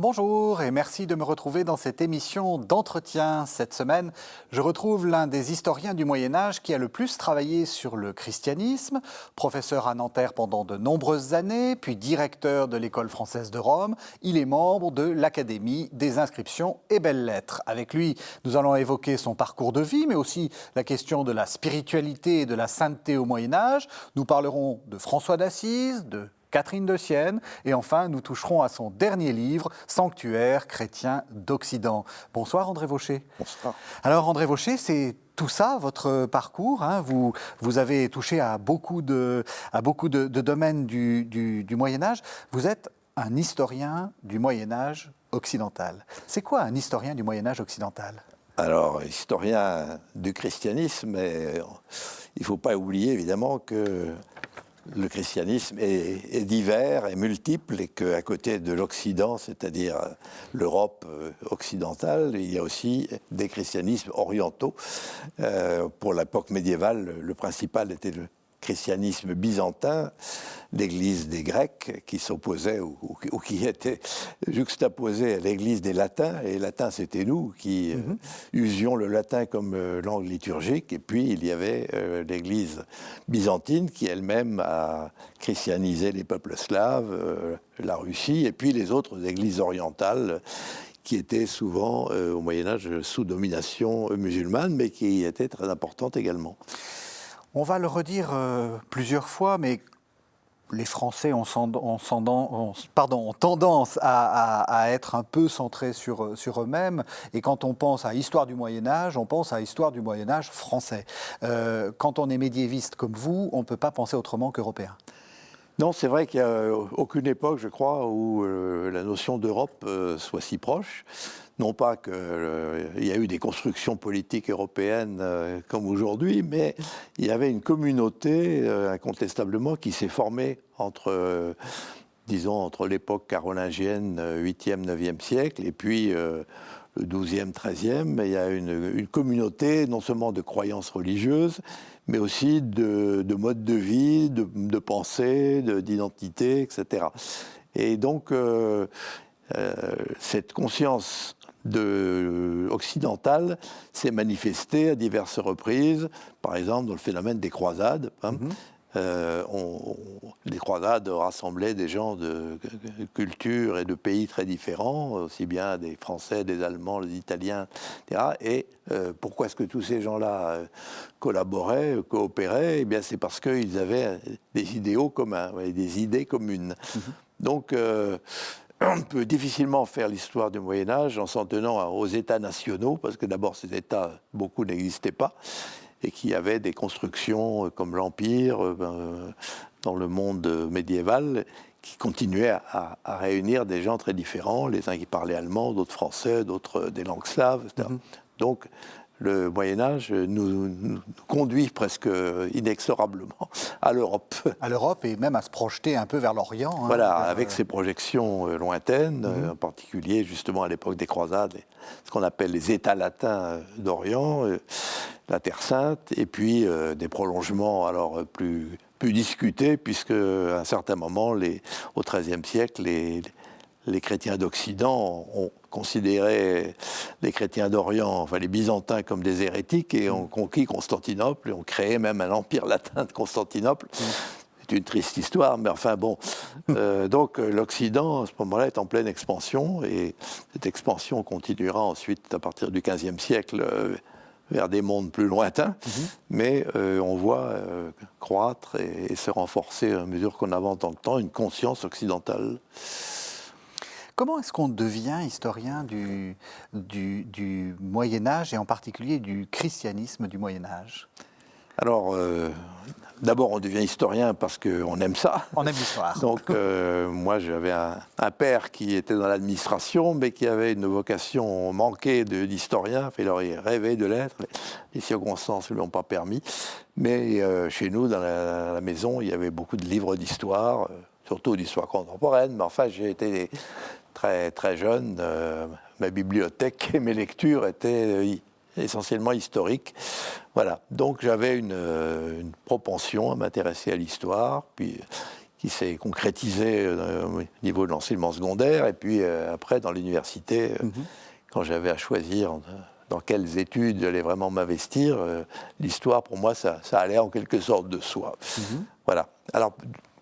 Bonjour et merci de me retrouver dans cette émission d'entretien. Cette semaine, je retrouve l'un des historiens du Moyen-Âge qui a le plus travaillé sur le christianisme, professeur à Nanterre pendant de nombreuses années, puis directeur de l'École française de Rome. Il est membre de l'Académie des inscriptions et belles-lettres. Avec lui, nous allons évoquer son parcours de vie, mais aussi la question de la spiritualité et de la sainteté au Moyen-Âge. Nous parlerons de François d'Assise, de Catherine de Sienne, et enfin nous toucherons à son dernier livre, Sanctuaire chrétien d'Occident. Bonsoir André Vaucher. Bonsoir. Alors André Vaucher, c'est tout ça, votre parcours, hein. Vous avez touché à beaucoup de domaines du Moyen-Âge. Vous êtes un historien du Moyen-Âge occidental. C'est quoi un historien du Moyen-Âge occidental ? Alors, historien du christianisme, mais il ne faut pas oublier évidemment que le christianisme est divers et multiple et qu'à côté de l'Occident, c'est-à-dire l'Europe occidentale, il y a aussi des christianismes orientaux. Pour l'époque médiévale, le principal était le christianisme byzantin, l'église des Grecs qui s'opposait ou qui était juxtaposée à l'église des Latins. Et les Latins, c'était nous qui usions le latin comme langue liturgique. Et puis, il y avait l'église byzantine qui elle-même a christianisé les peuples slaves, la Russie, et puis les autres églises orientales qui étaient souvent, au Moyen-Âge, sous domination musulmane, mais qui étaient très importantes également. On va le redire plusieurs fois, mais les Français ont tendance à être un peu centrés sur eux-mêmes. Et quand on pense à l'histoire du Moyen-Âge, on pense à l'histoire du Moyen-Âge français. Quand on est médiéviste comme vous, on ne peut pas penser autrement qu'européen. Non, c'est vrai qu'il n'y a aucune époque, je crois, où la notion d'Europe soit si proche. Non pas qu'il y a eu des constructions politiques européennes comme aujourd'hui, mais il y avait une communauté, incontestablement, qui s'est formée entre l'époque carolingienne, 8e, 9e siècle, et puis le 12e, 13e. Il y a une communauté non seulement de croyances religieuses, mais aussi de mode de vie, de pensée, d'identité, etc. Et donc, cette conscience occidentale s'est manifestée à diverses reprises, par exemple dans le phénomène des croisades. Les croisades rassemblaient des gens de cultures et de pays très différents, aussi bien des Français, des Allemands, des Italiens, etc. Et pourquoi est-ce que tous ces gens-là collaboraient, coopéraient ? Eh bien, c'est parce qu'ils avaient des idéaux communs, des idées communes. Donc, on peut difficilement faire l'histoire du Moyen-Âge en s'en tenant aux États nationaux, parce que d'abord, ces États, beaucoup n'existaient pas, et qu'il y avait des constructions comme l'Empire dans le monde médiéval qui continuaient à réunir des gens très différents, les uns qui parlaient allemand, d'autres français, d'autres des langues slaves, etc. Donc, le Moyen-Âge nous conduit presque inexorablement à l'Europe. À l'Europe et même à se projeter un peu vers l'Orient. Voilà, avec ces projections lointaines, en particulier justement à l'époque des croisades, ce qu'on appelle les États latins d'Orient, la Terre Sainte, et puis des prolongements alors plus discutés, puisque à un certain moment, au XIIIe siècle, les chrétiens d'Occident ont considéré les chrétiens d'Orient, enfin les Byzantins, comme des hérétiques et ont conquis Constantinople et ont créé même un empire latin de Constantinople. C'est une triste histoire, mais enfin bon. Donc l'Occident, à ce moment-là, est en pleine expansion et cette expansion continuera ensuite à partir du XVe siècle vers des mondes plus lointains, mais on voit croître et se renforcer à mesure qu'on avance dans le temps une conscience occidentale. Comment est-ce qu'on devient historien du Moyen-Âge et en particulier du christianisme du Moyen-Âge ? Alors, d'abord, on devient historien parce qu'on aime ça. On aime l'histoire. Donc, moi, j'avais un père qui était dans l'administration, mais qui avait une vocation manquée d'historien. Enfin, il aurait rêvé de l'être. Les circonstances ne lui ont pas permis. Mais chez nous, dans la maison, il y avait beaucoup de livres d'histoire, surtout d'histoire contemporaine. Mais enfin, j'ai été très, très jeune. Ma bibliothèque et mes lectures étaient essentiellement historiques. Voilà. Donc j'avais une propension à m'intéresser à l'histoire, puis qui s'est concrétisé au niveau de l'enseignement secondaire, et puis après dans l'université, quand j'avais à choisir dans quelles études j'allais vraiment m'investir, l'histoire pour moi ça allait en quelque sorte de soi. Voilà. Alors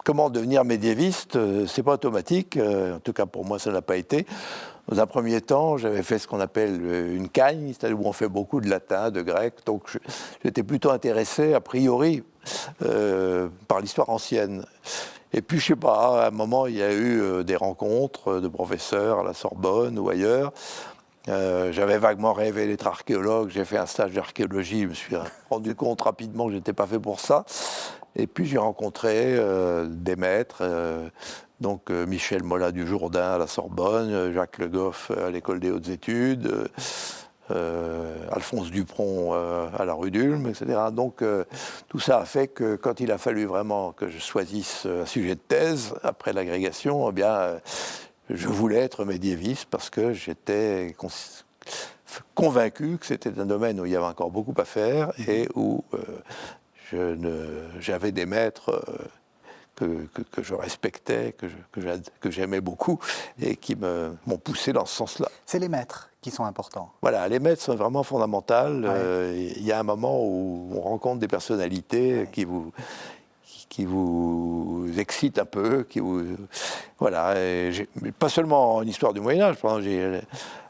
comment devenir médiéviste, c'est pas automatique, en tout cas pour moi ça n'a pas été. Dans un premier temps, j'avais fait ce qu'on appelle une cagne, c'est-à-dire où on fait beaucoup de latin, de grec, donc j'étais plutôt intéressé a priori par l'histoire ancienne. Et puis, je sais pas, à un moment, il y a eu des rencontres de professeurs à la Sorbonne ou ailleurs. J'avais vaguement rêvé d'être archéologue. J'ai fait un stage d'archéologie. Je me suis rendu compte rapidement que je n'étais pas fait pour ça. Et puis, j'ai rencontré des maîtres. Donc, Michel Mola du Jourdain à la Sorbonne, Jacques Le Goff à l'École des Hautes Études, Alphonse Dupron à la rue d'Ulm, etc. Donc tout ça a fait que quand il a fallu vraiment que je choisisse un sujet de thèse après l'agrégation, eh bien, je voulais être médiéviste parce que j'étais convaincu que c'était un domaine où il y avait encore beaucoup à faire et où j'avais des maîtres que je respectais, que j'aimais beaucoup et qui m'ont poussé dans ce sens-là. C'est les maîtres qui sont importants. Voilà, les maîtres sont vraiment fondamentaux. Il y a un moment où on rencontre des personnalités qui vous excitent un peu, voilà. Et pas seulement en histoire du Moyen-Âge, par exemple,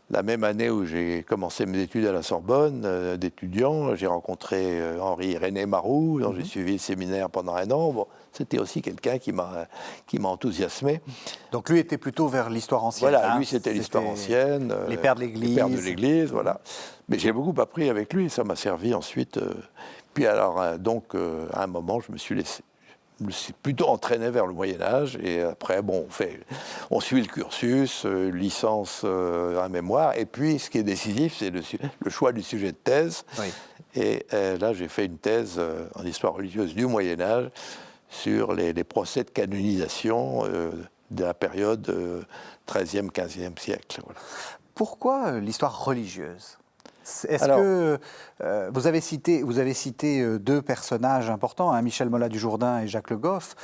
la même année où j'ai commencé mes études à la Sorbonne, d'étudiant, j'ai rencontré Henri-René Maroux, dont j'ai suivi le séminaire pendant un an. Bon, c'était aussi quelqu'un qui m'a enthousiasmé. Donc lui était plutôt vers l'histoire ancienne. Voilà, lui c'était l'histoire ancienne. Les pères de l'Église. Les pères de l'Église, voilà. Mais j'ai beaucoup appris avec lui, ça m'a servi ensuite. Puis alors, donc, à un moment, je me suis plutôt entraîné vers le Moyen-Âge. Et après, bon, on suit le cursus, licence, un mémoire. Et puis, ce qui est décisif, c'est le choix du sujet de thèse. Oui. Et là, j'ai fait une thèse en histoire religieuse du Moyen-Âge sur les procès de canonisation de la période 13e, 15e siècle. Voilà. Pourquoi l'histoire religieuse ? Est-ce que vous avez cité deux personnages importants, hein, Michel Mola du Jourdain et Jacques Le Goff.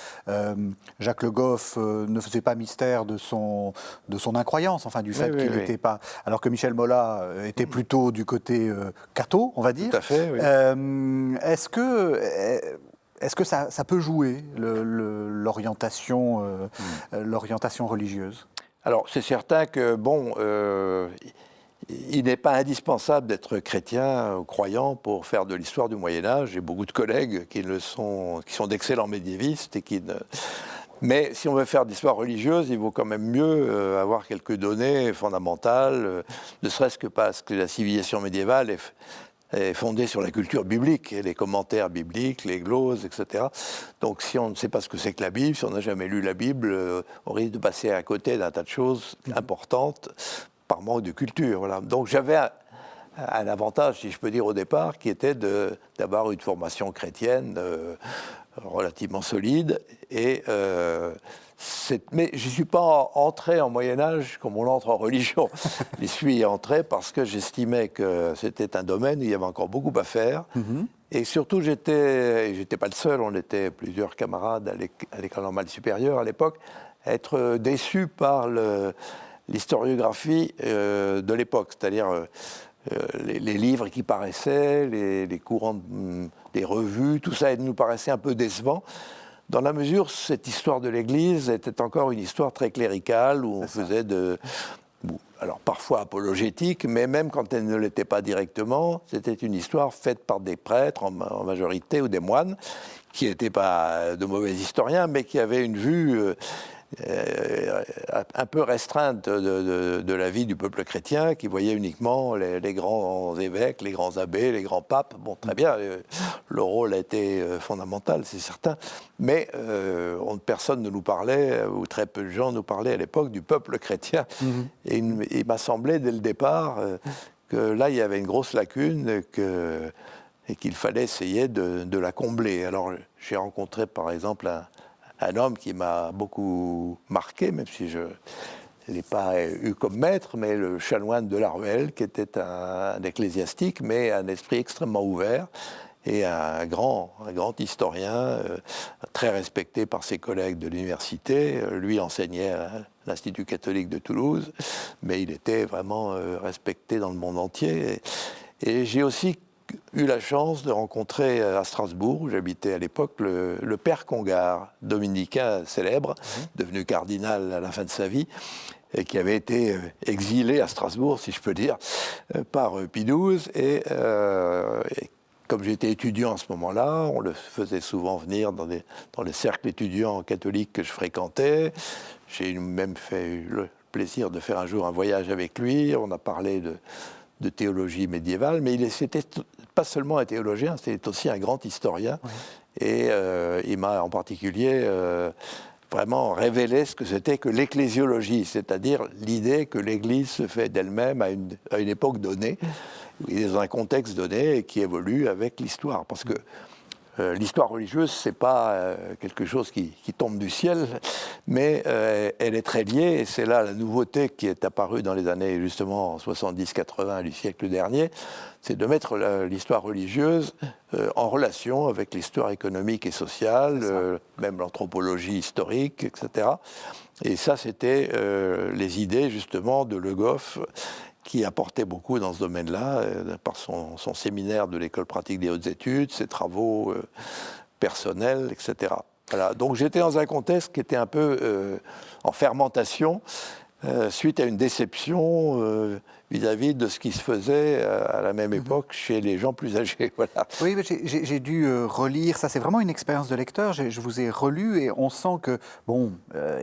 Jacques Le Goff ne faisait pas mystère de son incroyance, enfin du fait qu'il n'était pas, alors que Michel Mola était plutôt du côté catho, on va dire. Tout à fait. Oui. Est-ce que ça peut jouer l'orientation religieuse ? Alors c'est certain que il n'est pas indispensable d'être chrétien ou croyant pour faire de l'histoire du Moyen-Âge. J'ai beaucoup de collègues qui sont d'excellents médiévistes Mais si on veut faire de l'histoire religieuse, il vaut quand même mieux avoir quelques données fondamentales, ne serait-ce que parce que la civilisation médiévale est fondée sur la culture biblique, et les commentaires bibliques, les gloses, etc. Donc si on ne sait pas ce que c'est que la Bible, si on n'a jamais lu la Bible, on risque de passer à côté d'un tas de choses importantes par manque de culture. Voilà. Donc j'avais un avantage, si je peux dire, au départ, qui était d'avoir une formation chrétienne relativement solide. Mais je ne suis pas entré en Moyen-Âge comme on entre en religion. J'y suis entré parce que j'estimais que c'était un domaine où il y avait encore beaucoup à faire. Et surtout, j'étais pas le seul, on était plusieurs camarades à l'école normale supérieure à l'époque, à être déçus par l'historiographie de l'époque, c'est-à-dire les livres qui paraissaient, les courants des revues, tout ça nous paraissait un peu décevant, dans la mesure où cette histoire de l'Église était encore une histoire très cléricale, où on faisait alors parfois apologétique, mais même quand elle ne l'était pas directement, c'était une histoire faite par des prêtres en majorité, ou des moines, qui n'étaient pas de mauvais historiens, mais qui avaient une vue un peu restreinte de la vie du peuple chrétien, qui voyait uniquement les grands évêques, les grands abbés, les grands papes. Bon, très bien, leur rôle a été fondamental, c'est certain, mais personne ne nous parlait, ou très peu de gens nous parlaient à l'époque du peuple chrétien. Et il m'a semblé dès le départ que là, il y avait une grosse lacune et qu'il fallait essayer de la combler. Alors, j'ai rencontré, par exemple, un homme qui m'a beaucoup marqué, même si je ne l'ai pas eu comme maître, mais le chanoine de la Ruelle, qui était un ecclésiastique, mais un esprit extrêmement ouvert, et un grand historien, très respecté par ses collègues de l'université. Lui enseignait à l'Institut catholique de Toulouse, mais il était vraiment respecté dans le monde entier. Et j'ai aussi eu la chance de rencontrer à Strasbourg, où j'habitais à l'époque, le père Congar, dominicain célèbre, devenu cardinal à la fin de sa vie, et qui avait été exilé à Strasbourg, si je peux dire, par Pie XII. Et comme j'étais étudiant à ce moment-là, on le faisait souvent venir dans les cercles étudiants catholiques que je fréquentais. J'ai même eu le plaisir de faire un jour un voyage avec lui. On a parlé de théologie médiévale, mais c'était pas seulement un théologien, c'était aussi un grand historien. Oui. Et il m'a en particulier vraiment révélé ce que c'était que l'ecclésiologie, c'est-à-dire l'idée que l'Église se fait d'elle-même à une époque donnée, et dans un contexte donné, et qui évolue avec l'histoire. Parce que l'histoire religieuse, c'est pas quelque chose qui tombe du ciel, mais elle est très liée, et c'est là la nouveauté qui est apparue dans les années, justement, 70-80 du siècle dernier, c'est de mettre l'histoire religieuse en relation avec l'histoire économique et sociale, même l'anthropologie historique, etc. Et ça, c'était les idées, justement, de Le Goff, qui apportait beaucoup dans ce domaine-là, par son séminaire de l'École pratique des hautes études, ses travaux personnels, etc. Voilà. Donc j'étais dans un contexte qui était un peu en fermentation, suite à une déception vis-à-vis de ce qui se faisait à la même époque chez les gens plus âgés. Voilà. Oui, mais j'ai dû relire, ça c'est vraiment une expérience de lecteur, je vous ai relu et on sent que, bon,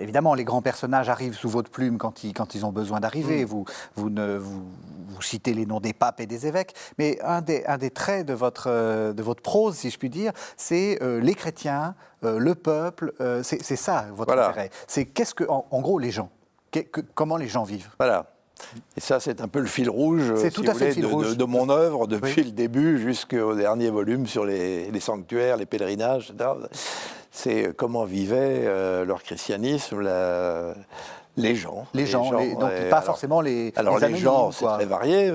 évidemment les grands personnages arrivent sous votre plume quand ils ont besoin d'arriver, vous citez les noms des papes et des évêques, mais un des traits de votre prose, si je puis dire, c'est les chrétiens, le peuple, c'est ça votre intérêt. C'est en gros les gens, comment les gens vivent. Voilà. Et ça, c'est un peu le fil rouge, de mon œuvre, depuis le début jusqu'au dernier volume sur les sanctuaires, les pèlerinages, etc. C'est comment vivaient leur christianisme, les gens. Donc pas forcément les les gens, c'est très varié.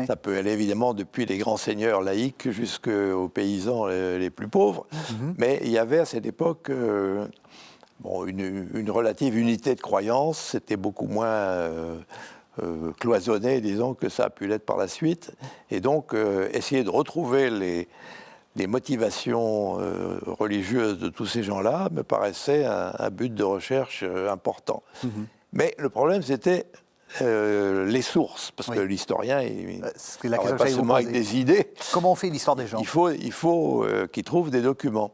Ça peut aller évidemment depuis les grands seigneurs laïcs jusqu'aux paysans les plus pauvres. Mais il y avait à cette époque une relative unité de croyance. C'était beaucoup moins cloisonné, disons, que ça a pu l'être par la suite. Et donc, essayer de retrouver les motivations religieuses de tous ces gens-là me paraissait un but de recherche important. Mais le problème, c'était les sources, parce que l'historien, il ne pas seulement avec des idées. Comment on fait l'histoire des gens ? Il faut qu'il trouve des documents.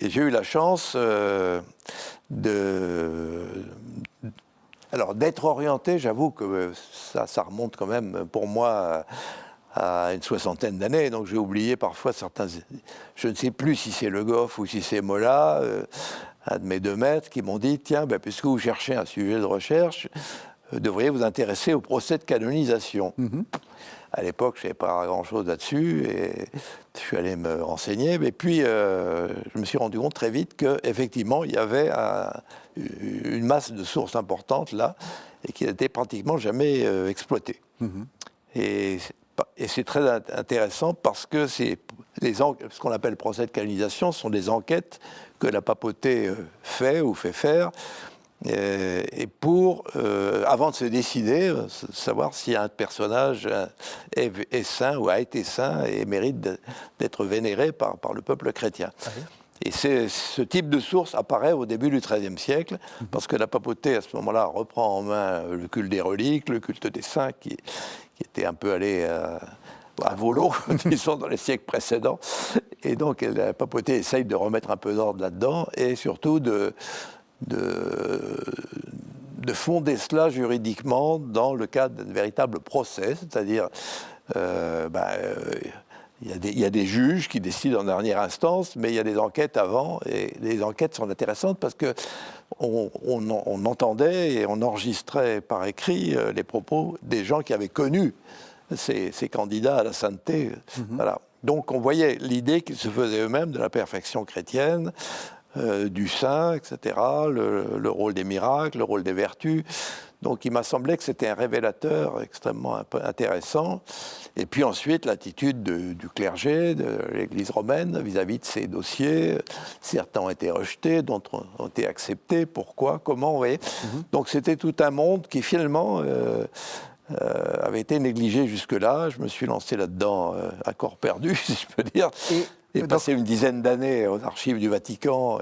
Et j'ai eu la chance d'être orienté, j'avoue que ça remonte quand même pour moi à une soixantaine d'années, donc j'ai oublié parfois certains... Je ne sais plus si c'est Le Goff ou si c'est Mola, un de mes deux maîtres, qui m'ont dit « Tiens, puisque vous cherchez un sujet de recherche, devriez vous intéresser au procès de canonisation ». À l'époque, je ne savais pas grand-chose là-dessus, et je suis allé me renseigner. Mais puis, je me suis rendu compte très vite qu'effectivement, il y avait une masse de sources importantes là, et qui n'était pratiquement jamais exploitée. Et c'est très intéressant parce que ce qu'on appelle procès de canonisation sont des enquêtes que la papauté fait ou fait faire, et pour, avant de se décider, savoir si un personnage est saint ou a été saint et mérite d'être vénéré par le peuple chrétien. Et ce type de source apparaît au début du XIIIe siècle, parce que la papauté, à ce moment-là, reprend en main le culte des reliques, le culte des saints, qui était un peu allé à volo, disons, dans les siècles précédents. Et donc, la papauté essaye de remettre un peu d'ordre là-dedans, et surtout de fonder cela juridiquement dans le cadre d'un véritable procès, c'est-à-dire il y a des juges qui décident en dernière instance, mais il y a des enquêtes avant, et les enquêtes sont intéressantes parce que on entendait et on enregistrait par écrit les propos des gens qui avaient connu ces candidats à la sainteté. Voilà. Donc on voyait l'idée qu'ils se faisaient eux-mêmes de la perfection chrétienne, du saint, etc., le rôle des miracles, le rôle des vertus. Donc il m'a semblé que c'était un révélateur extrêmement intéressant. Et puis ensuite, l'attitude du clergé, de l'Église romaine vis-à-vis de ces dossiers. Certains ont été rejetés, d'autres ont été acceptés. Pourquoi? Comment? Vous voyez. Donc c'était tout un monde qui finalement avait été négligé jusque-là. Je me suis lancé là-dedans à corps perdu, si je peux dire. J'ai passé une dizaine d'années aux archives du Vatican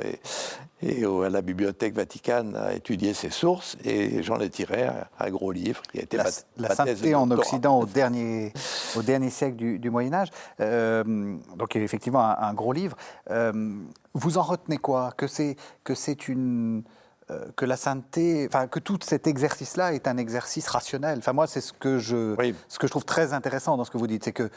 et à la Bibliothèque Vaticane à étudier ces sources, et j'en ai tiré un gros livre qui a été la sainteté en Occident au dernier siècle du Moyen-Âge. Donc effectivement un gros livre. Vous en retenez quoi? Que la sainteté, enfin que tout cet exercice-là est un exercice rationnel. Enfin moi c'est ce que je trouve très intéressant dans ce que vous dites, c'est que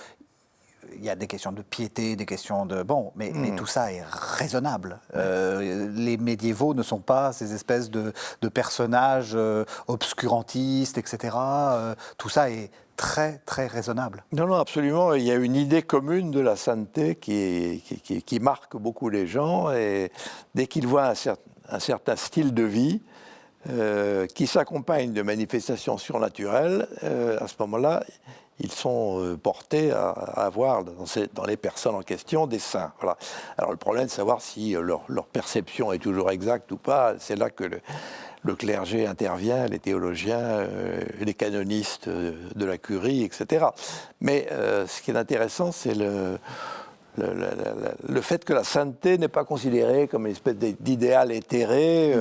il y a des questions de piété, des questions de... Bon, mais tout ça est raisonnable. Les médiévaux ne sont pas ces espèces de personnages obscurantistes, etc. Tout ça est très, très raisonnable. Non, non, absolument. Il y a une idée commune de la sainteté qui marque beaucoup les gens. Et dès qu'ils voient un certain style de vie qui s'accompagne de manifestations surnaturelles, à ce moment-là, ils sont portés à voir dans les personnes en question des saints. Voilà. Alors le problème, c'est de savoir si leur perception est toujours exacte ou pas. C'est là que le clergé intervient, les théologiens, les canonistes de la curie, etc. Mais ce qui est intéressant, c'est le fait que la sainteté n'est pas considérée comme une espèce d'idéal éthéré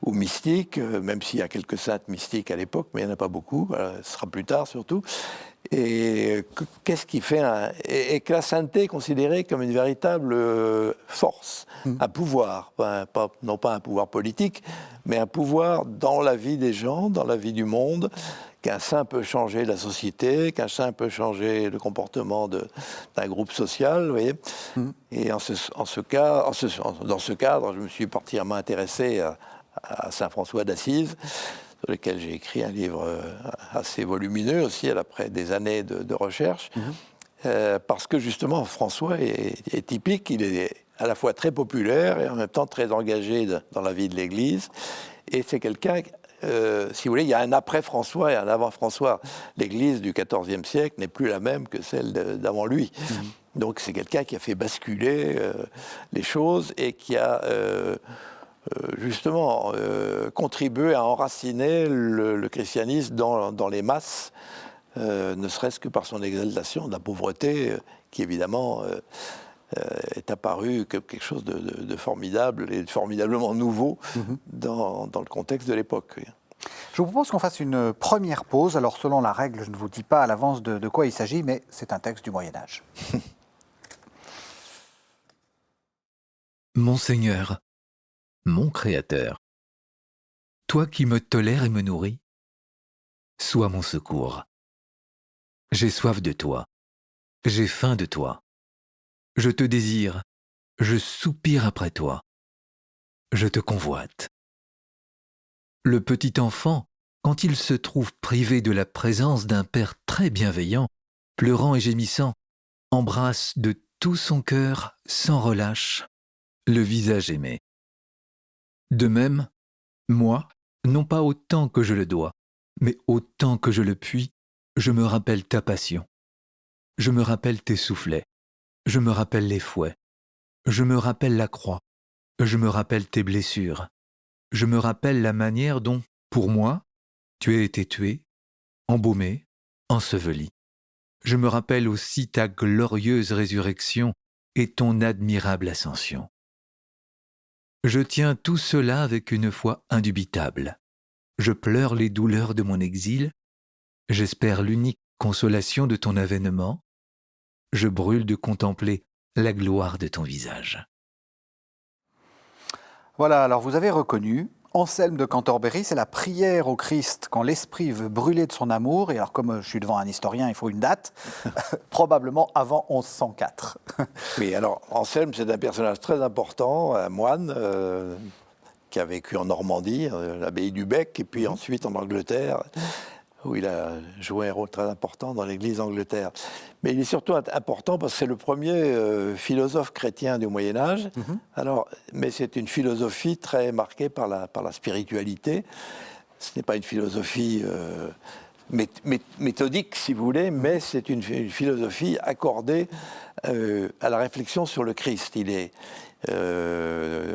ou mystique, même s'il y a quelques saintes mystiques à l'époque, mais il n'y en a pas beaucoup, ce sera plus tard surtout. Et qu'est-ce qui fait et que la sainteté est considérée comme une véritable force, un pouvoir, non pas un pouvoir politique, mais un pouvoir dans la vie des gens, dans la vie du monde, qu'un saint peut changer la société, qu'un saint peut changer le comportement d'un groupe social, vous voyez. Et dans ce cadre, je me suis particulièrement intéressé à saint François d'Assise, sur lequel j'ai écrit un livre assez volumineux aussi, après des années de recherche, parce que justement François est typique, il est à la fois très populaire et en même temps très engagé dans la vie de l'Église, et c'est quelqu'un, si vous voulez, il y a un après François et un avant François. L'Église du XIVe siècle n'est plus la même que celle d'avant lui. Donc c'est quelqu'un qui a fait basculer les choses et qui a... justement contribuer à enraciner le christianisme dans les masses, ne serait-ce que par son exaltation de la pauvreté, qui évidemment est apparue comme quelque chose de formidable et formidablement nouveau dans le contexte de l'époque. Je vous propose qu'on fasse une première pause. Alors selon la règle, je ne vous dis pas à l'avance de quoi il s'agit, mais c'est un texte du Moyen-Âge. Mon Seigneur, mon Créateur, toi qui me tolères et me nourris, sois mon secours. J'ai soif de toi, j'ai faim de toi. Je te désire, je soupire après toi. Je te convoite. Le petit enfant, quand il se trouve privé de la présence d'un Père très bienveillant, pleurant et gémissant, embrasse de tout son cœur, sans relâche, le visage aimé. De même, moi, non pas autant que je le dois, mais autant que je le puis, je me rappelle ta passion. Je me rappelle tes soufflets. Je me rappelle les fouets. Je me rappelle la croix. Je me rappelle tes blessures. Je me rappelle la manière dont, pour moi, tu as été tué, embaumé, enseveli. Je me rappelle aussi ta glorieuse résurrection et ton admirable ascension. Je tiens tout cela avec une foi indubitable. Je pleure les douleurs de mon exil. J'espère l'unique consolation de ton avènement. Je brûle de contempler la gloire de ton visage. Voilà, alors vous avez reconnu, Anselme de Cantorbéry, c'est la prière au Christ quand l'esprit veut brûler de son amour. Et alors comme je suis devant un historien, il faut une date, probablement avant 1104. Oui, alors Anselme, c'est un personnage très important, un moine qui a vécu en Normandie, l'abbaye du Bec, et puis ensuite en Angleterre, où il a joué un rôle très important dans l'Église d'Angleterre. Mais il est surtout important parce que c'est le premier philosophe chrétien du Moyen-Âge. Mais c'est une philosophie très marquée par la spiritualité. Ce n'est pas une philosophie méthodique, si vous voulez, mais c'est une philosophie accordée à la réflexion sur le Christ.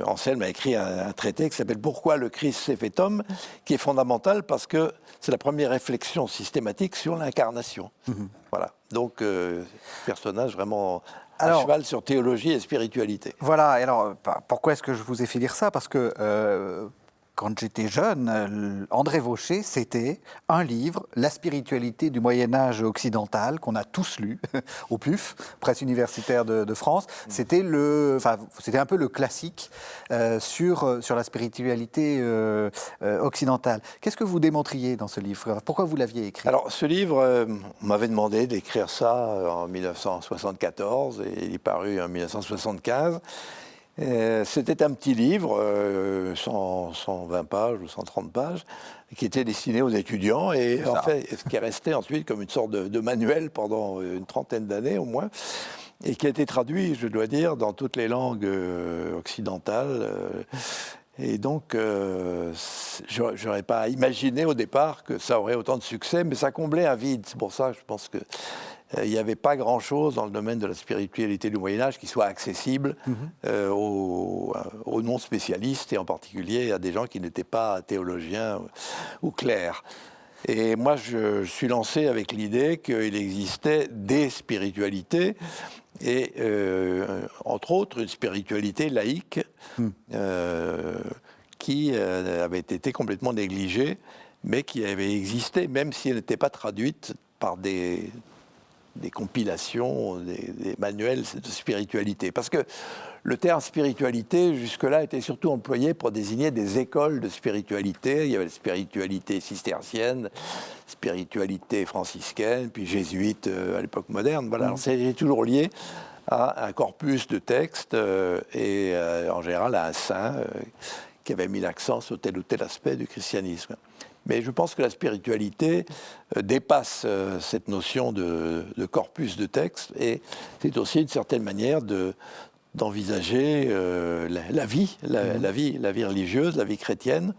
Anselme a écrit un traité qui s'appelle « Pourquoi le Christ s'est fait homme ?» qui est fondamental parce que c'est la première réflexion systématique sur l'incarnation. Voilà. Donc, personnage vraiment à cheval sur théologie et spiritualité. Voilà. Et alors, pourquoi est-ce que je vous ai fait lire ça? Parce que quand j'étais jeune, André Vaucher, c'était un livre, La spiritualité du Moyen-Âge occidental, qu'on a tous lu au PUF, Presse universitaire de France. C'était un peu le classique sur la spiritualité occidentale. Qu'est-ce que vous démontriez dans ce livre? Pourquoi vous l'aviez écrit? Alors, ce livre, on m'avait demandé d'écrire ça en 1974 et il est paru en 1975. C'était un petit livre, 120 pages ou 130 pages, qui était destiné aux étudiants et en fait, ce qui est resté ensuite comme une sorte de manuel pendant une trentaine d'années au moins, et qui a été traduit, je dois dire, dans toutes les langues occidentales. Et donc, je n'aurais pas imaginé au départ que ça aurait autant de succès, mais ça comblait un vide. C'est pour ça que je pense que il n'y avait pas grand-chose dans le domaine de la spiritualité du Moyen-Âge qui soit accessible aux non-spécialistes et en particulier à des gens qui n'étaient pas théologiens ou clercs. Et moi, je suis lancé avec l'idée qu'il existait des spiritualités et, entre autres, une spiritualité laïque qui avait été complètement négligée, mais qui avait existé, même si elle n'était pas traduite par des compilations, des manuels de spiritualité. Parce que le terme spiritualité, jusque-là, était surtout employé pour désigner des écoles de spiritualité. Il y avait la spiritualité cistercienne, spiritualité franciscaine, puis jésuite à l'époque moderne. Voilà. C'est toujours lié à un corpus de textes et en général à un saint qui avait mis l'accent sur tel ou tel aspect du christianisme. Mais je pense que la spiritualité dépasse cette notion de corpus de texte et c'est aussi une certaine manière d'envisager la vie religieuse, la vie chrétienne,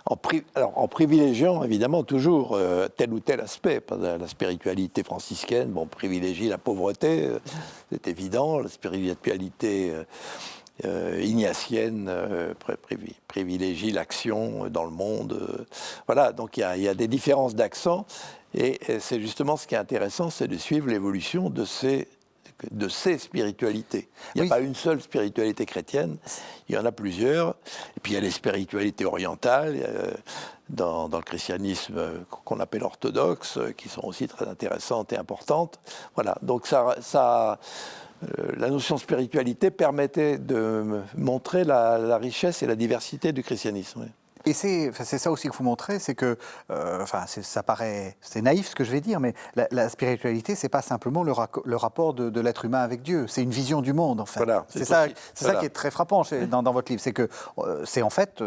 en privilégiant évidemment toujours tel ou tel aspect. La spiritualité franciscaine, privilégie la pauvreté, c'est évident, la spiritualité ignatienne privilégie l'action dans le monde. Voilà, donc il y a des différences d'accent et c'est justement ce qui est intéressant, c'est de suivre l'évolution de ces spiritualités. Il n'y a pas une seule spiritualité chrétienne, il y en a plusieurs. Et puis il y a les spiritualités orientales dans le christianisme qu'on appelle orthodoxe, qui sont aussi très intéressantes et importantes. Voilà, donc la notion de spiritualité permettait de montrer la richesse et la diversité du christianisme. Oui. Et c'est ça aussi que vous montrez, c'est que, c'est naïf ce que je vais dire, mais la spiritualité, c'est pas simplement le rapport de l'être humain avec Dieu, c'est une vision du monde, en fait. Voilà, c'est ça qui est très frappant dans votre livre, c'est que c'est en fait,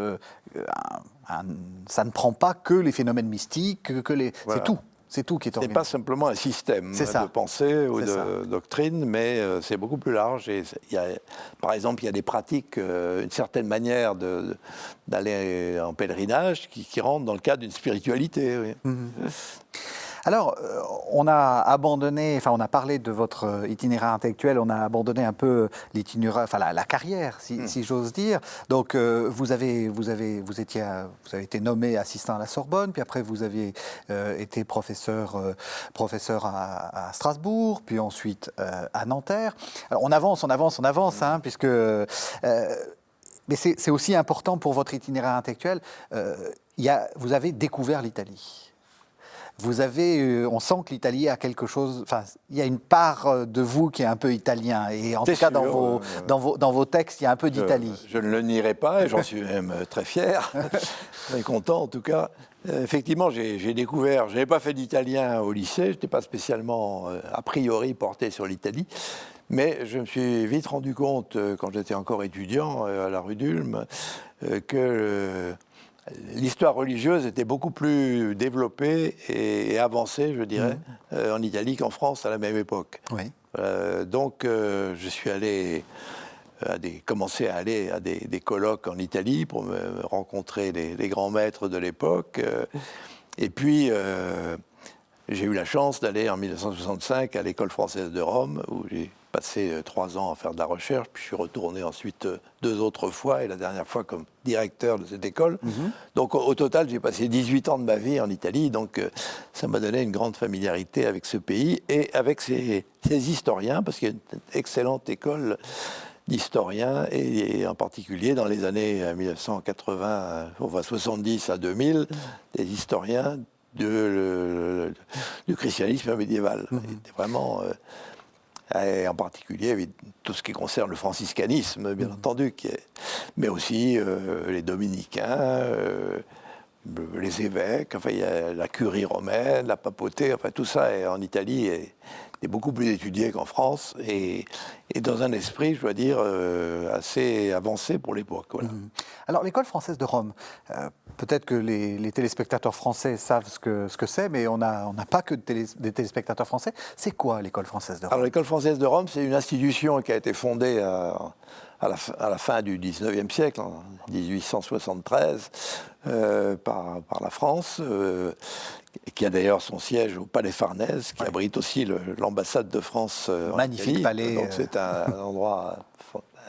ça ne prend pas que les phénomènes mystiques, c'est tout. C'est tout qui est organisé. Ce n'est pas simplement un système de pensée ou de doctrine, mais c'est beaucoup plus large. Et par exemple, il y a des pratiques, une certaine manière d'aller en pèlerinage qui rentrent dans le cadre d'une spiritualité. Oui. Alors, on a parlé de votre itinéraire intellectuel, on a abandonné un peu l'itinéraire, la carrière, si j'ose dire. Donc, vous avez été nommé assistant à la Sorbonne, puis après vous avez été professeur à Strasbourg, puis ensuite à Nanterre. Alors, on avance, puisque. Mais c'est aussi important pour votre itinéraire intellectuel. Vous avez découvert l'Italie. On sent que l'Italie a quelque chose. Enfin, il y a une part de vous qui est un peu italien, et en tout cas dans vos textes, il y a un peu d'Italie. Je ne le nierai pas, et j'en suis même très fier, très content en tout cas. Effectivement, j'ai découvert. Je n'avais pas fait d'italien au lycée, je n'étais pas spécialement a priori porté sur l'Italie. Mais je me suis vite rendu compte, quand j'étais encore étudiant à la rue d'Ulm, que l'histoire religieuse était beaucoup plus développée et avancée, je dirais, en Italie qu'en France à la même époque. Oui. Donc, je suis allé commencer à aller à des colloques en Italie pour me rencontrer les grands maîtres de l'époque. Et puis, j'ai eu la chance d'aller en 1965 à l'École française de Rome, où j'ai passé 3 ans à faire de la recherche, puis je suis retourné ensuite 2 autres fois, et la dernière fois comme directeur de cette école. Donc au total, j'ai passé 18 ans de ma vie en Italie, donc ça m'a donné une grande familiarité avec ce pays et avec ses historiens, parce qu'il y a une excellente école d'historiens, et en particulier dans les années 1980, 70 à 2000, des historiens du christianisme médiéval. C'était vraiment... et en particulier tout ce qui concerne le franciscanisme, bien entendu, mais aussi les dominicains, les évêques, enfin, il y a la curie romaine, la papauté, enfin, tout ça en Italie est beaucoup plus étudié qu'en France, et dans un esprit, je dois dire, assez avancé pour l'époque. Voilà. Alors, l'École française de Rome, peut-être que les téléspectateurs français savent ce que c'est, mais on n'a pas que des téléspectateurs français. C'est quoi l'École française de Rome? Alors, l'École française de Rome, c'est une institution qui a été fondée à la fin du 19e siècle, en 1873, par la France, qui a d'ailleurs son siège au Palais Farnèse, qui abrite aussi l'ambassade de France en Magnifique Italie. palais. Donc c'est un endroit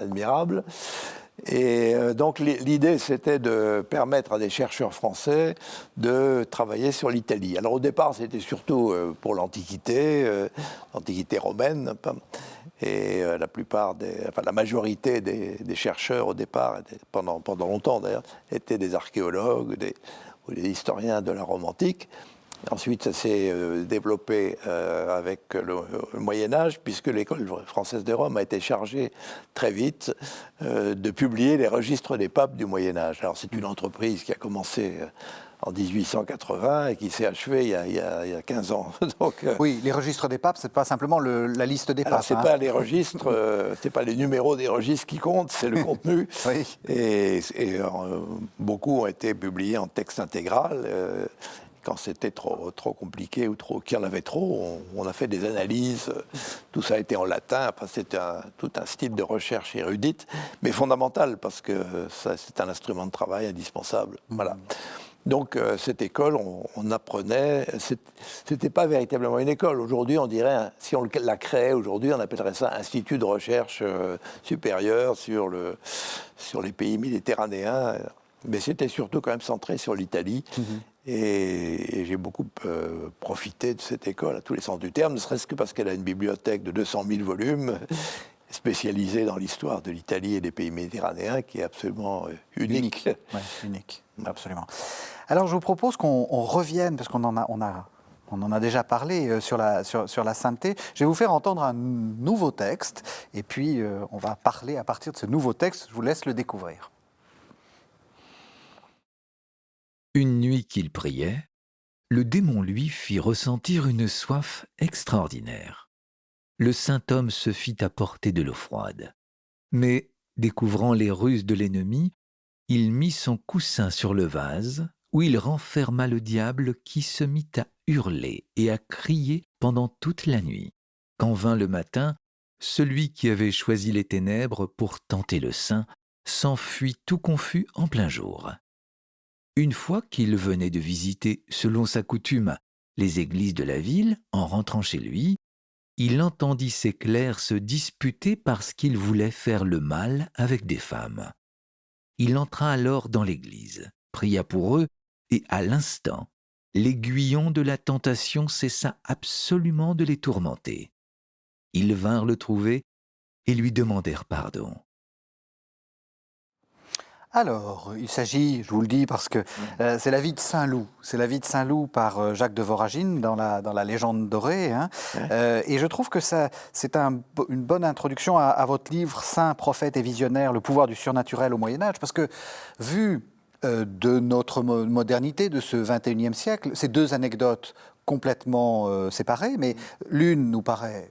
admirable. Et donc l'idée, c'était de permettre à des chercheurs français de travailler sur l'Italie. Alors au départ, c'était surtout pour l'Antiquité romaine. Et la majorité des chercheurs au départ, pendant longtemps d'ailleurs, étaient des archéologues ou des historiens de la Rome antique. Ensuite, ça s'est développé avec le Moyen-Âge, puisque l'École française de Rome a été chargée très vite de publier les registres des papes du Moyen-Âge. Alors, c'est une entreprise qui a commencé en 1880 et qui s'est achevée il y a 15 ans. Donc, oui, les registres des papes, c'est pas simplement la liste des papes. C'est pas les registres, c'est pas les numéros des registres qui comptent, c'est le contenu. Oui. Et beaucoup ont été publiés en texte intégral. Quand c'était trop compliqué ou qu'il y en avait trop, on a fait des analyses. Tout ça a été en latin. Enfin, c'était tout un style de recherche érudite, mais fondamental parce que c'est un instrument de travail indispensable. Voilà. Donc cette école, on apprenait. C'était pas véritablement une école. Aujourd'hui, on dirait, si on la créait aujourd'hui, on appellerait ça Institut de recherche supérieure sur les pays méditerranéens. Mais c'était surtout quand même centré sur l'Italie. Et j'ai beaucoup profité de cette école à tous les sens du terme, ne serait-ce que parce qu'elle a une bibliothèque de 200 000 volumes spécialisée dans l'histoire de l'Italie et des pays méditerranéens, qui est absolument unique. Oui, unique, absolument. Alors je vous propose qu'on revienne, parce qu'on en a déjà parlé sur la sainteté. Je vais vous faire entendre un nouveau texte, et puis on va parler à partir de ce nouveau texte. Je vous laisse le découvrir. Une nuit qu'il priait, le démon lui fit ressentir une soif extraordinaire. Le saint homme se fit apporter de l'eau froide. Mais, découvrant les ruses de l'ennemi, il mit son coussin sur le vase, où il renferma le diable qui se mit à hurler et à crier pendant toute la nuit. Quand vint le matin, celui qui avait choisi les ténèbres pour tenter le saint s'enfuit tout confus en plein jour. Une fois qu'il venait de visiter, selon sa coutume, les églises de la ville, en rentrant chez lui, il entendit ses clercs se disputer parce qu'ils voulaient faire le mal avec des femmes. Il entra alors dans l'église, pria pour eux, et à l'instant, l'aiguillon de la tentation cessa absolument de les tourmenter. Ils vinrent le trouver et lui demandèrent pardon. Alors, il s'agit, je vous le dis parce que c'est la vie de Saint-Loup. C'est la vie de Saint-Loup par Jacques de Voragine dans la légende dorée. Hein. Et je trouve que c'est une bonne introduction à votre livre Saint, prophète et visionnaire, le pouvoir du surnaturel au Moyen-Âge, parce que vu de notre modernité, de ce 21e siècle, ces 2 anecdotes complètement séparées, mais l'une nous paraît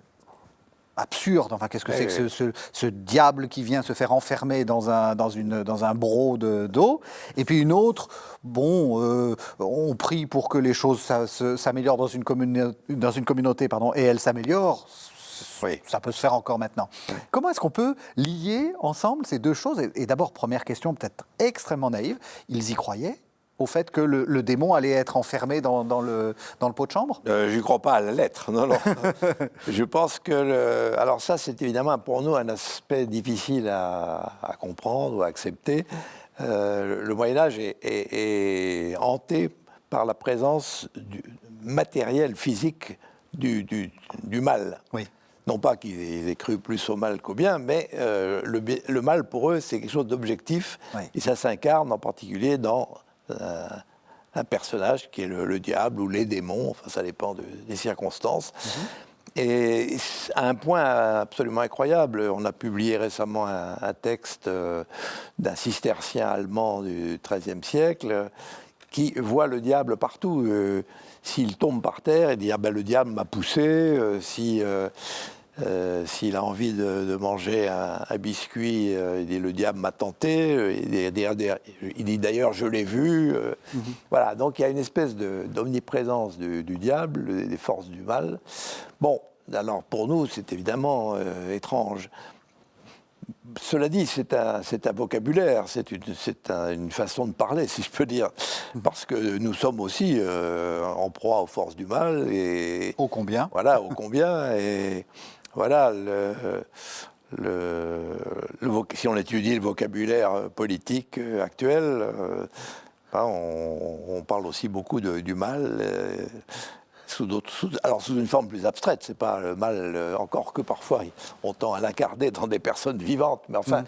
absurde. Enfin, qu'est-ce que c'est que ce diable qui vient se faire enfermer dans un broc d'eau? Et puis une autre, bon, on prie pour que les choses s'améliorent dans une communauté, pardon, et elles s'améliorent. Oui. Ça peut se faire encore maintenant. Oui. Comment est-ce qu'on peut lier ensemble ces deux choses? Et d'abord, première question peut-être extrêmement naïve, ils y croyaient au fait que le démon allait être enfermé dans le pot de chambre? Je n'y crois pas à la lettre, non, non. Je pense que... Alors ça, c'est évidemment pour nous un aspect difficile à comprendre ou à accepter. Le Moyen-Âge est hanté par la présence du matériel physique du mal. Oui. Non pas qu'ils aient cru plus au mal qu'au bien, mais le mal, pour eux, c'est quelque chose d'objectif. Oui. Et ça s'incarne en particulier dans un personnage qui est le diable ou les démons, enfin ça dépend des circonstances. Mm-hmm. Et à un point absolument incroyable, on a publié récemment un texte d'un cistercien allemand du XIIIe siècle qui voit le diable partout. S'il tombe par terre, il dit ah ben, le diable m'a poussé. S'il a envie de manger un biscuit, il dit le diable m'a tenté. Il dit d'ailleurs je l'ai vu. Mm-hmm. Voilà, donc il y a une espèce d'omniprésence du diable, des forces du mal. Bon, alors pour nous c'est évidemment étrange. Cela dit, c'est un vocabulaire, c'est une façon de parler, si je peux dire, parce que nous sommes aussi en proie aux forces du mal. Et, ô combien. Voilà, ô combien. Et voilà, si on étudie le vocabulaire politique actuel, on parle aussi beaucoup du mal. Sous une forme plus abstraite, c'est pas le mal, encore que parfois on tend à l'incarner dans des personnes vivantes, mais enfin,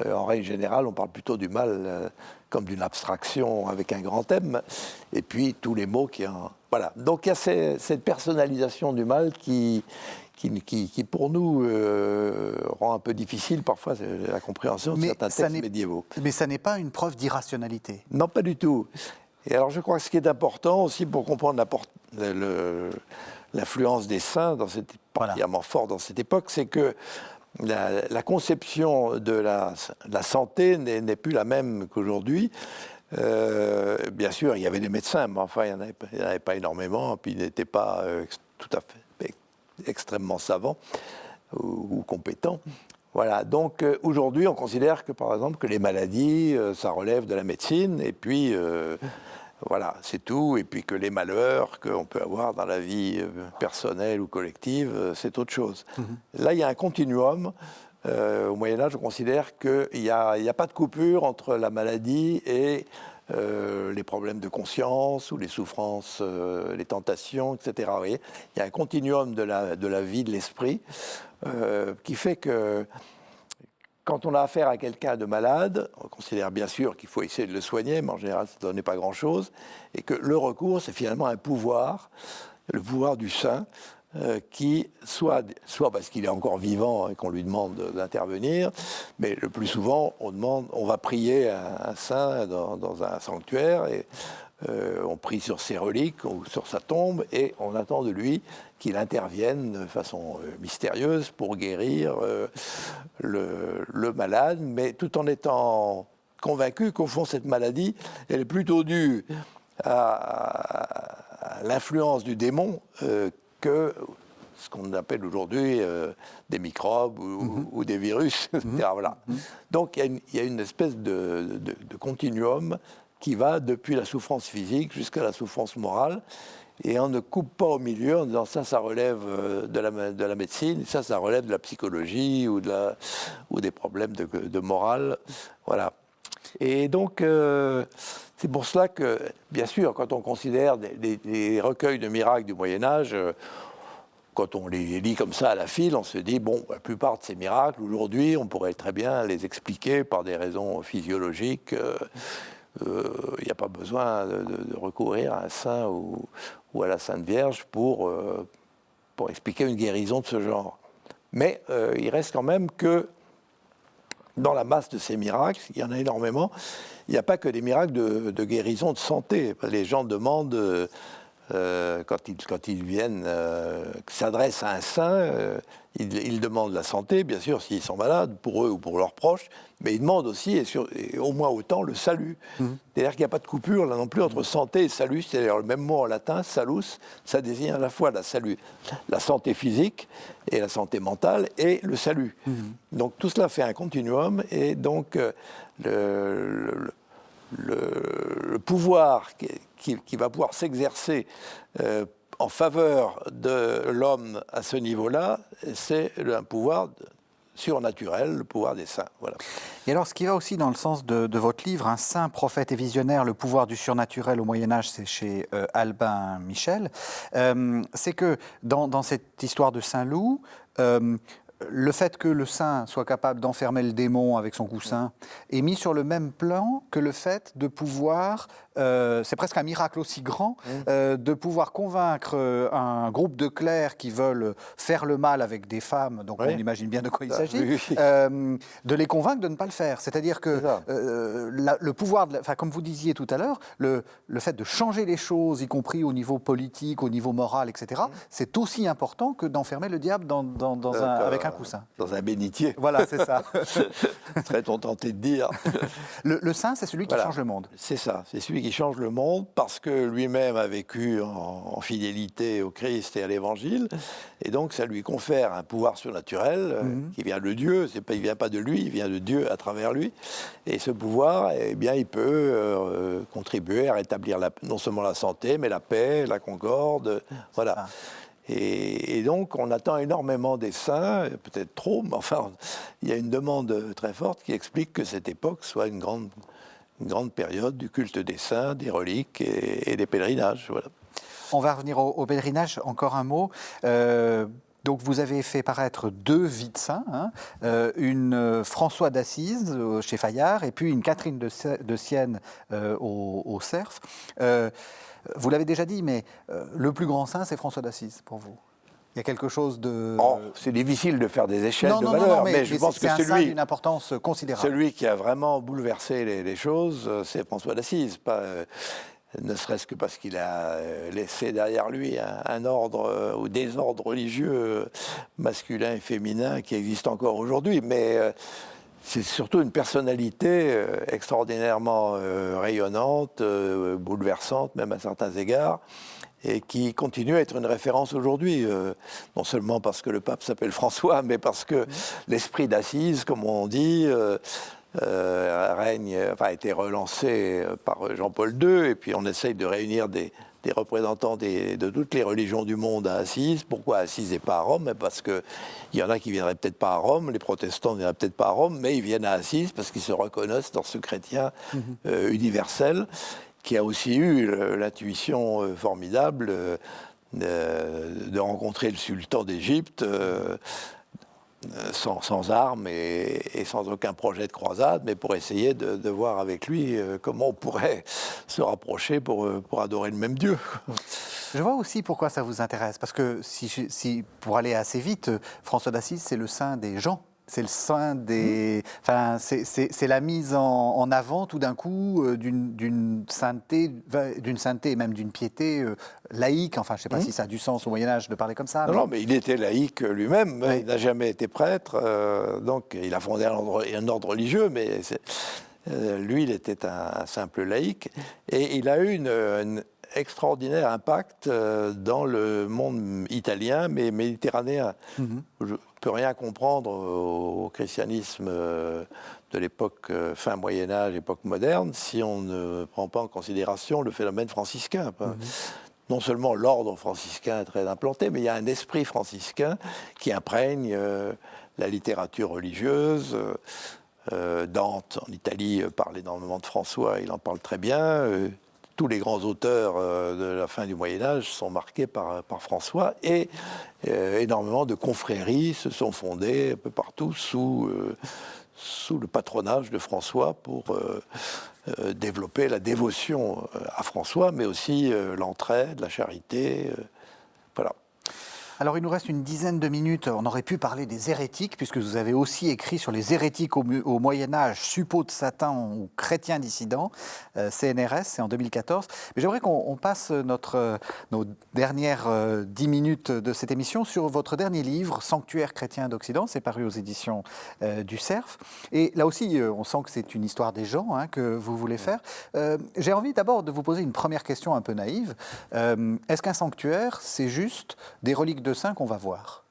en règle générale, on parle plutôt du mal comme d'une abstraction avec un grand M, et puis tous les mots qui en... Voilà, donc il y a cette personnalisation du mal qui pour nous rend un peu difficile parfois la compréhension de certains textes médiévaux. Mais ça n'est pas une preuve d'irrationalité. Non, pas du tout. Et alors je crois que ce qui est important aussi pour comprendre l'influence des saints, particulièrement fort dans cette époque, c'est que la conception de la santé n'est plus la même qu'aujourd'hui. Bien sûr, il y avait des médecins, mais enfin, il n'y en avait pas énormément, puis ils n'étaient pas tout à fait extrêmement savants ou compétents. Voilà, donc aujourd'hui, on considère que, par exemple, que les maladies, ça relève de la médecine, et puis... Voilà, c'est tout. Et puis que les malheurs qu'on peut avoir dans la vie personnelle ou collective, c'est autre chose. Mm-hmm. Là, il y a un continuum. Au Moyen-Âge, on considère qu'il n'y a pas de coupure entre la maladie et les problèmes de conscience ou les souffrances, les tentations, etc. Vous voyez, il y a un continuum de la vie, de l'esprit, qui fait que quand on a affaire à quelqu'un de malade, on considère bien sûr qu'il faut essayer de le soigner, mais en général, ça ne donnait pas grand-chose, et que le recours, c'est finalement un pouvoir, le pouvoir du saint, qui, soit parce qu'il est encore vivant et qu'on lui demande d'intervenir, mais le plus souvent, on va prier un saint dans un sanctuaire, et on prie sur ses reliques ou sur sa tombe, et on attend de lui qu'il intervienne de façon mystérieuse pour guérir le malade, mais tout en étant convaincu qu'au fond, cette maladie, elle est plutôt due à l'influence du démon que ce qu'on appelle aujourd'hui des microbes ou des virus, etc. Voilà. Donc il y a une espèce de continuum qui va depuis la souffrance physique jusqu'à la souffrance morale, et on ne coupe pas au milieu en disant ça relève de la médecine, ça relève de la psychologie ou des problèmes de morale. Voilà. Et donc, c'est pour cela que, bien sûr, quand on considère des recueils de miracles du Moyen-Âge, quand on les lit comme ça à la file, on se dit, bon, la plupart de ces miracles, aujourd'hui, on pourrait très bien les expliquer par des raisons physiologiques. Il n'y a pas besoin de recourir à un saint ou à la Sainte Vierge pour expliquer une guérison de ce genre. Mais il reste quand même que dans la masse de ces miracles, il y en a énormément, il n'y a pas que des miracles de guérison de santé. Les gens demandent quand ils viennent, s'adressent à un saint, ils demandent la santé, bien sûr, s'ils sont malades, pour eux ou pour leurs proches, mais ils demandent aussi, et au moins autant, le salut. C'est-à-dire qu'il n'y a pas de coupure, là non plus, entre santé et salut. C'est-à-dire le même mot en latin, salus, ça désigne à la fois la santé physique et la santé mentale et le salut. Donc tout cela fait un continuum, et donc le pouvoir qui va pouvoir s'exercer en faveur de l'homme à ce niveau-là, c'est un pouvoir surnaturel, le pouvoir des saints. Voilà. Et alors, ce qui va aussi dans le sens de votre livre, Un saint, prophète et visionnaire, le pouvoir du surnaturel au Moyen-Âge, c'est chez Albin Michel, c'est que dans cette histoire de Saint-Loup, le fait que le saint soit capable d'enfermer le démon avec son coussin est mis sur le même plan que le fait de pouvoir, c'est presque un miracle aussi grand, de pouvoir convaincre un groupe de clercs qui veulent faire le mal avec des femmes, donc on imagine bien de quoi il s'agit, de les convaincre de ne pas le faire. C'est-à-dire que le pouvoir, comme vous disiez tout à l'heure, le fait de changer les choses, y compris au niveau politique, au niveau moral, etc., c'est aussi important que d'enfermer le diable avec un coussin. Dans un bénitier. Voilà, c'est ça. Serait-on tenté de dire. Le saint, c'est celui qui change le monde. C'est ça, c'est celui qui change le monde parce que lui-même a vécu en fidélité au Christ et à l'Évangile, et donc ça lui confère un pouvoir surnaturel qui vient de Dieu. Il ne vient pas de lui, il vient de Dieu à travers lui. Et ce pouvoir, eh bien, il peut contribuer à rétablir non seulement la santé, mais la paix, la concorde. Voilà. Et donc, on attend énormément des saints, peut-être trop, mais enfin, il y a une demande très forte qui explique que cette époque soit une grande période du culte des saints, des reliques et des pèlerinages. Voilà. On va revenir au pèlerinage, encore un mot. Donc, vous avez fait paraître 2 vies de saints, une François d'Assise chez Fayard, et puis une Catherine de Sienne au Cerf. Vous l'avez déjà dit, mais le plus grand saint, c'est François d'Assise, pour vous. Il y a quelque chose de... c'est difficile de faire des échelles de valeur, non, mais je pense que c'est un saint d'une importance considérable. Celui qui a vraiment bouleversé les choses, c'est François d'Assise. Ne serait-ce que parce qu'il a laissé derrière lui un ordre ou des ordres religieux masculins et féminins qui existent encore aujourd'hui, mais c'est surtout une personnalité extraordinairement rayonnante, bouleversante, même à certains égards, et qui continue à être une référence aujourd'hui, non seulement parce que le pape s'appelle François, mais parce que l'esprit d'Assise, comme on dit, a été relancé par Jean-Paul II, et puis on essaye de réunir des représentants de toutes les religions du monde à Assise. Pourquoi Assise et pas à Rome? Parce qu'il y en a qui ne viendraient peut-être pas à Rome, les protestants ne viendraient peut-être pas à Rome, mais ils viennent à Assise parce qu'ils se reconnaissent dans ce chrétien universel, qui a aussi eu l'intuition formidable de rencontrer le sultan d'Égypte sans armes et sans aucun projet de croisade, mais pour essayer de voir avec lui comment on pourrait se rapprocher pour adorer le même Dieu. Je vois aussi pourquoi ça vous intéresse, parce que pour aller assez vite, François d'Assise, c'est le saint des gens. C'est le saint des... Enfin, c'est la mise en avant, tout d'un coup, d'une sainteté et même d'une piété laïque. Enfin, je ne sais pas si ça a du sens au Moyen-Âge de parler comme ça. Non, mais il était laïque lui-même. Oui. Il n'a jamais été prêtre. Donc, il a fondé un ordre religieux, mais lui, il était un simple laïque. Et il a eu un extraordinaire impact dans le monde italien, mais méditerranéen. Je ne peux rien comprendre au christianisme de l'époque fin Moyen-Âge, époque moderne, si on ne prend pas en considération le phénomène franciscain. Non seulement l'ordre franciscain est très implanté, mais il y a un esprit franciscain qui imprègne la littérature religieuse. Dante, en Italie, parle énormément de François, il en parle très bien. Tous les grands auteurs de la fin du Moyen-Âge sont marqués par François, et énormément de confréries se sont fondées un peu partout sous le patronage de François pour développer la dévotion à François, mais aussi l'entraide, la charité. Voilà. Alors, il nous reste une dizaine de minutes. On aurait pu parler des hérétiques, puisque vous avez aussi écrit sur les hérétiques au Moyen-Âge, suppôts de Satan ou chrétiens dissidents, CNRS, c'est en 2014. Mais j'aimerais qu'on passe nos dernières 10 minutes de cette émission sur votre dernier livre, Sanctuaire chrétien d'Occident. C'est paru aux éditions du Cerf. Et là aussi, on sent que c'est une histoire des gens que vous voulez faire. J'ai envie d'abord de vous poser une première question un peu naïve. Est-ce qu'un sanctuaire, c'est juste des reliques de saints qu'on va voir?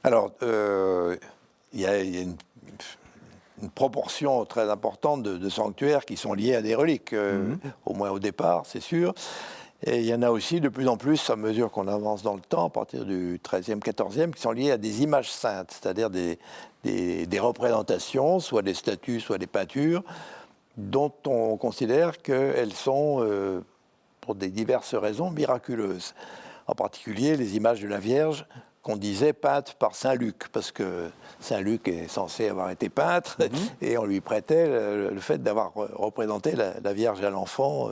Alors, il y a une proportion très importante de sanctuaires qui sont liés à des reliques, au moins au départ, c'est sûr. Et il y en a aussi de plus en plus, à mesure qu'on avance dans le temps, à partir du XIIIe, XIVe, qui sont liés à des images saintes, c'est-à-dire des représentations, soit des statues, soit des peintures, dont on considère qu'elles sont, pour des diverses raisons, miraculeuses. En particulier les images de la Vierge qu'on disait peintes par Saint Luc, parce que Saint Luc est censé avoir été peintre, et on lui prêtait le fait d'avoir représenté la Vierge à l'enfant,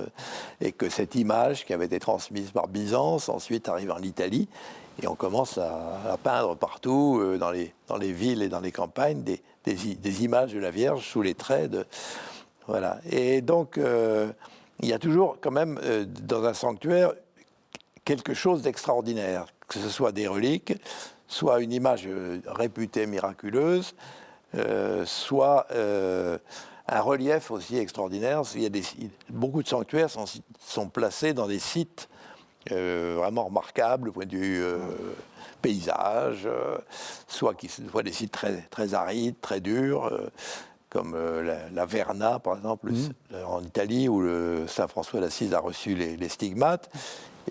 et que cette image qui avait été transmise par Byzance, ensuite arrive en Italie, et on commence à peindre partout, dans les villes et dans les campagnes, des images de la Vierge sous les traits de... Voilà. Et donc, il y a toujours quand même, dans un sanctuaire, quelque chose d'extraordinaire, que ce soit des reliques, soit une image réputée miraculeuse, soit un relief aussi extraordinaire. Beaucoup de sanctuaires sont placés dans des sites vraiment remarquables au point de vue paysage, soit des sites très, très arides, très durs, comme la Verna, par exemple, en Italie, où le Saint François d'Assise a reçu les stigmates,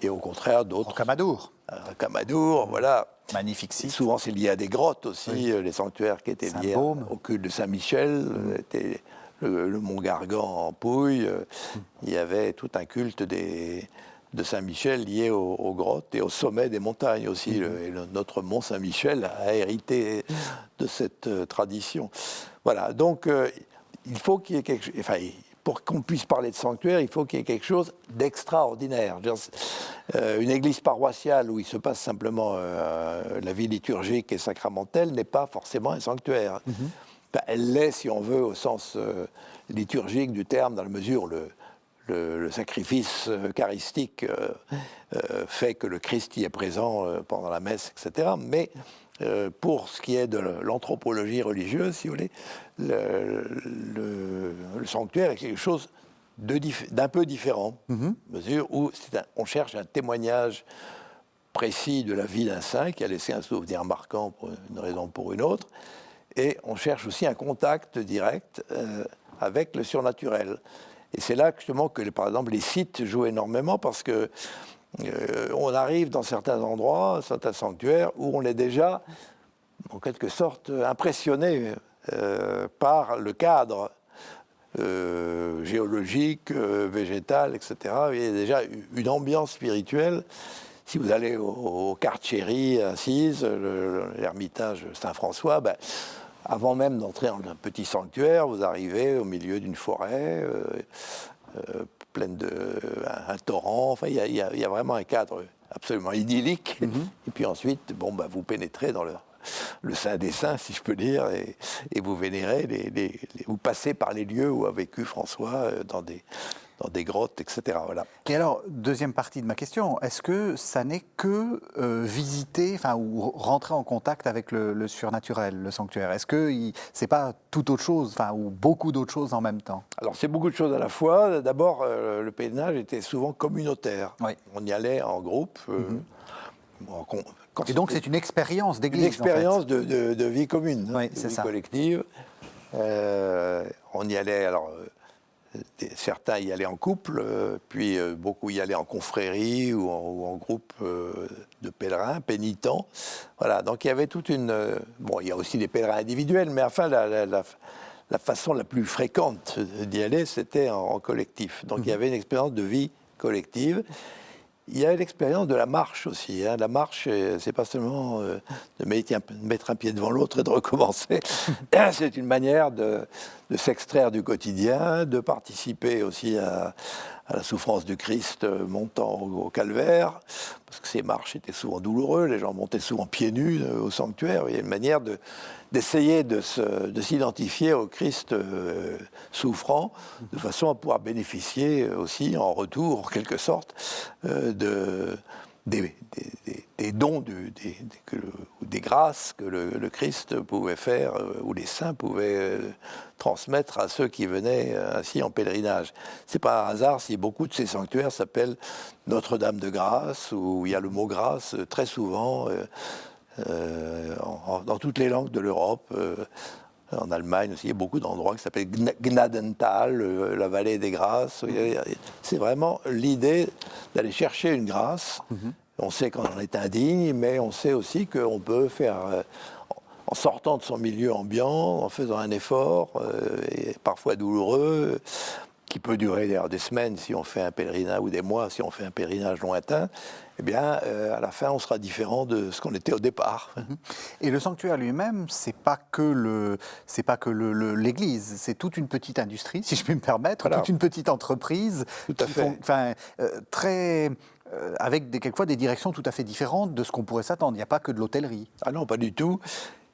et au contraire d'autres. Rocamadour. Rocamadour, voilà. Magnifique site. Souvent, c'est lié à des grottes aussi, les sanctuaires qui étaient liés au culte de Saint-Michel, était le Mont Gargan en Pouille. Il y avait tout un culte de Saint-Michel lié aux grottes et au sommet des montagnes aussi. Notre Mont Saint-Michel a hérité de cette tradition. Voilà, donc il faut qu'il y ait quelque chose... Enfin, pour qu'on puisse parler de sanctuaire, il faut qu'il y ait quelque chose d'extraordinaire. Une église paroissiale où il se passe simplement la vie liturgique et sacramentelle n'est pas forcément un sanctuaire. Elle l'est, si on veut, au sens liturgique du terme, dans la mesure où le sacrifice eucharistique fait que le Christ y est présent pendant la messe, etc. Mais pour ce qui est de l'anthropologie religieuse, si vous voulez, le sanctuaire est quelque chose d'un peu différent, mesure où on cherche un témoignage précis de la vie d'un saint qui a laissé un souvenir marquant pour une raison ou pour une autre, et on cherche aussi un contact direct avec le surnaturel. Et c'est là justement que, par exemple, les sites jouent énormément, parce que on arrive dans certains endroits, certains sanctuaires, où on est déjà, en quelque sorte, impressionné par le cadre géologique, végétal, etc. Il y a déjà une ambiance spirituelle. Si vous allez au Carceri à Assise, l'ermitage Saint-François, avant même d'entrer dans un petit sanctuaire, vous arrivez au milieu d'une forêt pleine un torrent. Enfin, il y a vraiment un cadre absolument idyllique. Et puis ensuite, vous pénétrez dans le Saint des Saints, si je peux dire, et vous vénérez, vous passez par les lieux où a vécu François, dans des grottes, etc. Voilà. Et alors, deuxième partie de ma question, est-ce que ça n'est que visiter, ou rentrer en contact avec le surnaturel, le sanctuaire? Est-ce que c'est pas tout autre chose, ou beaucoup d'autres choses en même temps? Alors, c'est beaucoup de choses à la fois. D'abord, le pèlerinage était souvent communautaire. Oui. On y allait en groupe. Et donc, c'est une expérience d'église. Une expérience de vie commune, oui, de vie collective. On y allait, alors... Certains y allaient en couple, puis beaucoup y allaient en confrérie ou en groupe de pèlerins, pénitents. Voilà, donc il y avait toute une... il y a aussi des pèlerins individuels, mais enfin, la façon la plus fréquente d'y aller, c'était en collectif. Donc il y avait une expérience de vie collective. Il y a l'expérience de la marche aussi. La marche, c'est pas seulement de mettre un pied devant l'autre et de recommencer. C'est une manière de s'extraire du quotidien, de participer aussi à à la souffrance du Christ montant au calvaire, parce que ces marches étaient souvent douloureuses, les gens montaient souvent pieds nus au sanctuaire. Il y a une manière d'essayer de s'identifier au Christ souffrant, de façon à pouvoir bénéficier aussi, en retour, en quelque sorte, des dons, des grâces que le Christ pouvait faire, ou les saints pouvaient transmettre à ceux qui venaient ainsi en pèlerinage. C'est pas un hasard si beaucoup de ces sanctuaires s'appellent Notre-Dame de Grâce, où il y a le mot grâce très souvent dans toutes les langues de l'Europe. En Allemagne aussi, il y a beaucoup d'endroits qui s'appellent Gnadental, la vallée des grâces. C'est vraiment l'idée d'aller chercher une grâce. On sait qu'on en est indigne, mais on sait aussi qu'on peut faire, en sortant de son milieu ambiant, en faisant un effort, et parfois douloureux, qui peut durer d'ailleurs des semaines si on fait un pèlerinage, ou des mois si on fait un pèlerinage lointain, eh bien, à la fin, on sera différent de ce qu'on était au départ. Et le sanctuaire lui-même, c'est pas que l'église, c'est toute une petite industrie, si je puis me permettre, toute une petite entreprise, Tout à fait. avec quelquefois des directions tout à fait différentes de ce qu'on pourrait s'attendre. Il n'y a pas que de l'hôtellerie. Ah non, pas du tout.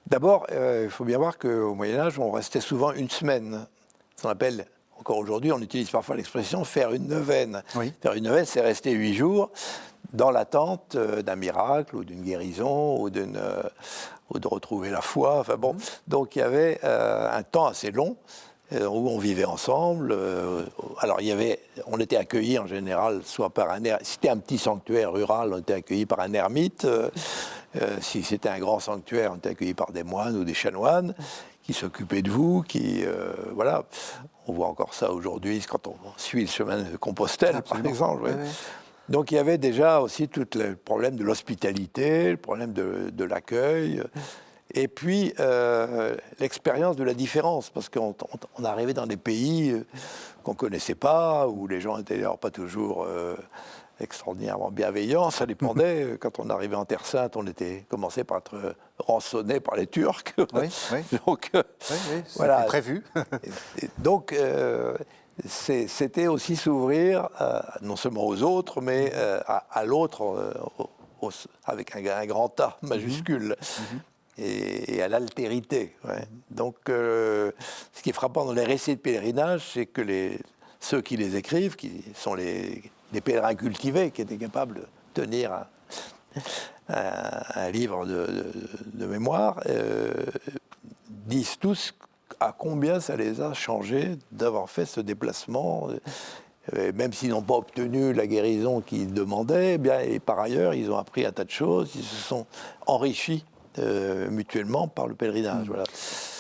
D'abord, il faut bien voir qu'au Moyen-Âge, on restait souvent une semaine. Ce qu'on appelle, encore aujourd'hui, on utilise parfois l'expression faire une neuvaine. Oui. Faire une neuvaine, c'est rester 8 jours dans l'attente d'un miracle ou d'une guérison ou de retrouver la foi. Enfin bon, donc il y avait un temps assez long où on vivait ensemble. Alors on était accueillis en général soit par si c'était un petit sanctuaire rural, on était accueillis par un ermite. Si c'était un grand sanctuaire, on était accueillis par des moines ou des chanoines qui s'occupaient de vous, voilà. On voit encore ça aujourd'hui quand on suit le chemin de Compostelle, Absolument. par exemple. Oui, Ouais. oui. Donc il y avait déjà aussi tout le problème de l'hospitalité, le problème de l'accueil, et puis l'expérience de la différence, parce qu'on arrivait dans des pays qu'on ne connaissait pas, où les gens étaient d'ailleurs pas toujours extraordinairement bienveillants. Ça dépendait. Quand on arrivait en Terre Sainte, on commençait par être rançonné par les Turcs. Oui, oui. Donc, Oui, c'était voilà. prévu. Donc, c'était aussi s'ouvrir non seulement aux autres, mais à l'autre avec un grand A majuscule. Et à l'altérité. Ouais. Donc, ce qui est frappant dans les récits de pèlerinage, c'est que ceux qui les écrivent, qui sont les pèlerins cultivés, qui étaient capables de tenir un livre de mémoire, disent tous à combien ça les a changés d'avoir fait ce déplacement. Même s'ils n'ont pas obtenu la guérison qu'ils demandaient, eh bien, et par ailleurs, ils ont appris un tas de choses, ils se sont enrichis mutuellement par le pèlerinage. Voilà.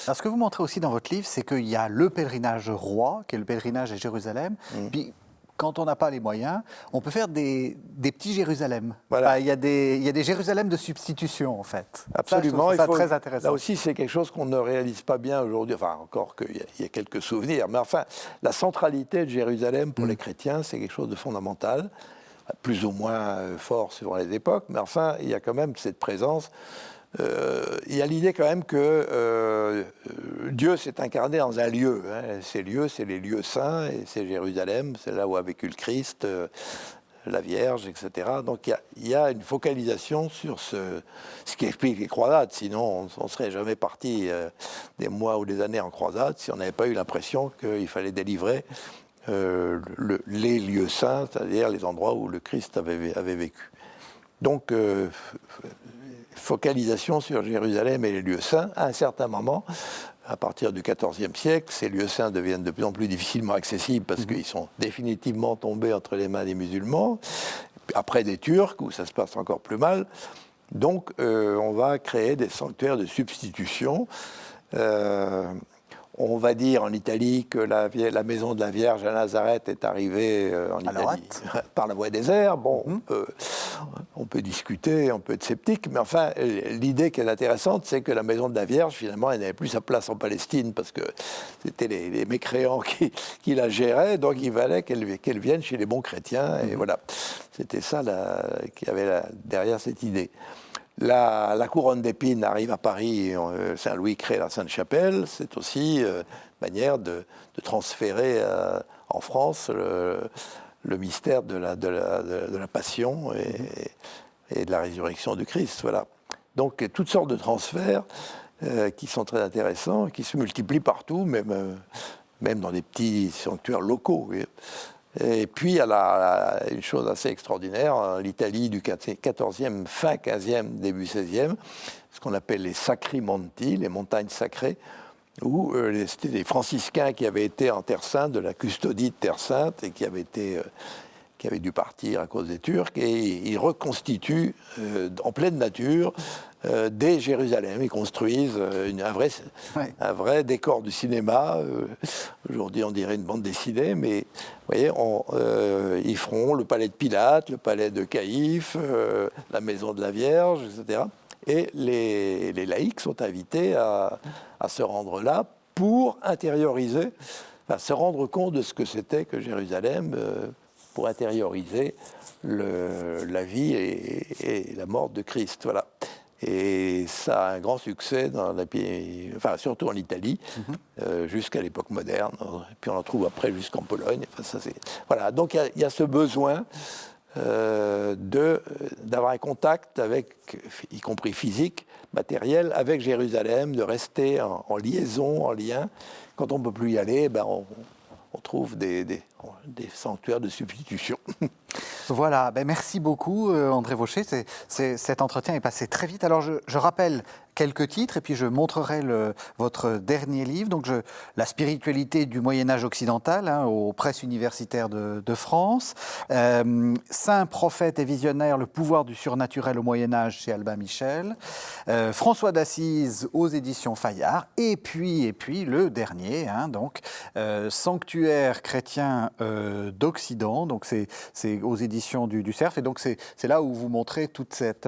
Alors, ce que vous montrez aussi dans votre livre, c'est qu'il y a le pèlerinage roi, qui est le pèlerinage à Jérusalem. Puis, quand on n'a pas les moyens, on peut faire des petits Jérusalem. Voilà. Enfin, il y a des Jérusalem de substitution, en fait. Absolument. Ça, je trouve ça très intéressant. Là aussi, c'est quelque chose qu'on ne réalise pas bien aujourd'hui. Enfin, encore qu'il y a quelques souvenirs. Mais enfin, la centralité de Jérusalem pour les chrétiens, c'est quelque chose de fondamental. Plus ou moins fort suivant les époques. Mais enfin, il y a quand même cette présence. Il y a l'idée quand même que Dieu s'est incarné dans un lieu. Hein. Ces lieux, c'est les lieux saints, et c'est Jérusalem, c'est là où a vécu le Christ, la Vierge, etc. Donc il y a une focalisation sur ce qui explique les croisades. Sinon, on ne serait jamais parti des mois ou des années en croisade si on n'avait pas eu l'impression qu'il fallait délivrer les lieux saints, c'est-à-dire les endroits où le Christ avait vécu. Donc, focalisation sur Jérusalem et les lieux saints. À un certain moment, à partir du XIVe siècle, ces lieux saints deviennent de plus en plus difficilement accessibles parce qu'ils sont définitivement tombés entre les mains des musulmans. Après des Turcs, où ça se passe encore plus mal. Donc, on va créer des sanctuaires de substitution. On va dire en Italie que la maison de la Vierge à Nazareth est arrivée en Italie par la voie des airs. Bon, on peut discuter, on peut être sceptique, mais enfin, l'idée qui est intéressante, c'est que la maison de la Vierge, finalement, elle n'avait plus sa place en Palestine parce que c'était les mécréants qui la géraient, donc il fallait qu'elle vienne chez les bons chrétiens. Et voilà, c'était ça qu'il y avait derrière cette idée. La couronne d'épines arrive à Paris, Saint-Louis crée la Sainte-Chapelle, c'est aussi une manière de transférer en France le mystère de la passion et de la résurrection du Christ. Voilà. Donc toutes sortes de transferts qui sont très intéressants, qui se multiplient partout, même dans des petits sanctuaires locaux. Et puis il y a une chose assez extraordinaire, l'Italie du 14e, fin 15e, début 16e, ce qu'on appelle les Sacri Monti, les montagnes sacrées, où c'était des franciscains qui avaient été en Terre Sainte, de la custodie de Terre Sainte, et qui avaient dû partir à cause des Turcs, et ils reconstituent en pleine nature dès Jérusalem. Ils construisent un vrai décor du cinéma. Aujourd'hui, on dirait une bande dessinée, mais vous voyez, ils feront le palais de Pilate, le palais de Caïphe, la maison de la Vierge, etc. Et les laïcs sont invités à se rendre là pour intérioriser, se rendre compte de ce que c'était que Jérusalem, pour intérioriser la vie et la mort de Christ. Voilà. Et ça a un grand succès dans les pays, surtout en Italie, jusqu'à l'époque moderne. Et puis on en trouve après jusqu'en Pologne. Voilà. Donc il y a ce besoin d'avoir un contact avec, y compris physique, matériel, avec Jérusalem, de rester en liaison, en lien. Quand on ne peut plus y aller, on trouve des sanctuaires de substitution. Voilà, merci beaucoup André Vaucher. Cet entretien est passé très vite. Alors je rappelle quelques titres et puis je montrerai votre dernier livre, donc La spiritualité du Moyen-Âge occidental, aux presses universitaires de France, Saint, prophète et visionnaire, le pouvoir du surnaturel au Moyen-Âge chez Albin Michel, François d'Assise aux éditions Fayard, et puis le dernier, Sanctuaire chrétien d'Occident, donc c'est aux éditions du Cerf, et donc c'est là où vous montrez toute cette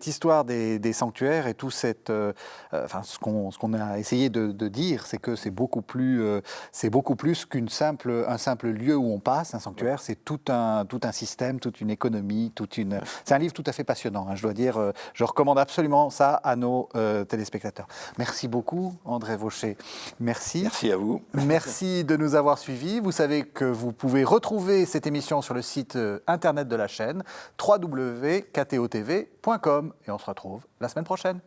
histoire des sanctuaires et tout ce qu'on a essayé de dire, c'est que c'est beaucoup plus qu'un simple lieu où on passe. Un sanctuaire, c'est tout un système, toute une économie, c'est un livre tout à fait passionnant, je dois dire. Je recommande absolument ça à nos téléspectateurs. Merci beaucoup, André Vaucher. Merci. Merci à vous. Merci de nous avoir suivis. Vous savez que vous pouvez retrouver cette émission sur le site internet de la chaîne www.ktotv.com et on se retrouve la semaine prochaine.